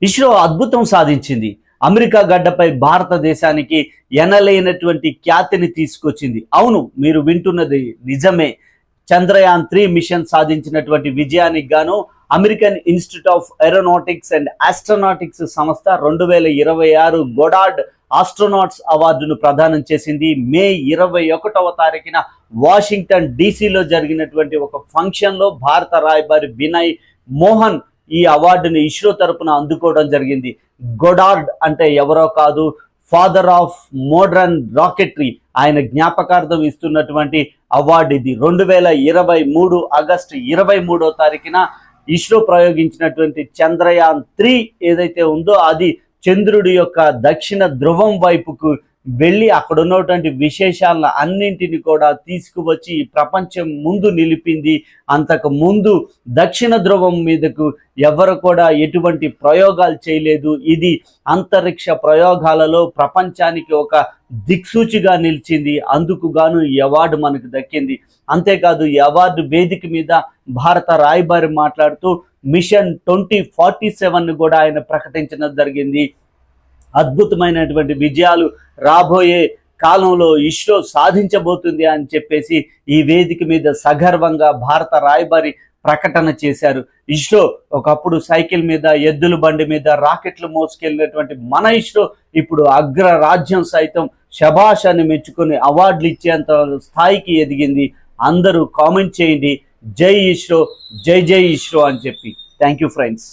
ఇస్రో అద్భుతం సాధించింది. అమెరికా గడ్డపై భారతదేశానికి ఎనలేనటువంటి ఖ్యాతిని తీసుకొచ్చింది. అవును, మీరు వింటున్నది నిజమే. చంద్రయాన్-3 మిషన్ సాధించినటువంటి విజయానికి గాను American Institute of Aeronautics and Astronautics సంస్థ 2026 గోడార్డ్ ఆస్ట్రోనాట్స్ అవార్డును ప్రదానం చేసింది. మే 21వ తారీఖున వాషింగ్టన్ డీసీలో జరిగినటువంటి ఒక ఫంక్షన్లో భారత రాయబారి వినయ్ మోహన్ ఈ అవార్డుని ఇస్రో తరపున అందుకోవడం జరిగింది. గోడార్డ్ అంటే ఎవరో కాదు, ఫాదర్ ఆఫ్ మోడర్న్ రాకెటరీ. ఆయన జ్ఞాపకార్థం ఇస్తున్నటువంటి అవార్డు ఇది. 2023 ఆగస్టు 23వ తారీఖున ఇస్రో ప్రయోగించినటువంటి చంద్రయాన్-3 ఏదైతే ఉందో అది చంద్రుడి యొక్క దక్షిణ ధ్రువం వైపుకు వెళ్ళి అక్కడ ఉన్నటువంటి విశేషాలను అన్నింటిని కూడా తీసుకువచ్చి ప్రపంచం ముందు నిలిపింది. అంతకు ముందు దక్షిణ ధ్రువం మీదకు ఎవరు కూడా ఎటువంటి ప్రయోగాలు చేయలేదు. ఇది అంతరిక్ష ప్రయోగాలలో ప్రపంచానికి ఒక దిక్సూచిగా నిలిచింది. అందుకు గాను ఈ అవార్డు మనకు దక్కింది. అంతేకాదు ఈ అవార్డు వేదిక మీద భారత రాయబారి మాట్లాడుతూ మిషన్ 2047 కూడా ఆయన ప్రకటించడం జరిగింది. అద్భుతమైనటువంటి విజయాలు రాబోయే కాలంలో ఇస్రో సాధించబోతుంది అని చెప్పేసి ఈ వేదిక మీద సగర్వంగా భారత రాయబారి ప్రకటన చేశారు. ఇస్రో ఒకప్పుడు సైకిల్ మీద, ఎద్దుల బండి మీద రాకెట్లు మోసుకెళ్ళినటువంటి మన ఇస్రో ఇప్పుడు అగ్రరాజ్యం సైతం శభాష్ అని మెచ్చుకొని అవార్డులు ఇచ్చేంత స్థాయికి ఎదిగింది. అందరూ కామెంట్ చేయండి, జై ఇస్రో, జై జై ఇస్రో అని చెప్పి. Thank you friends.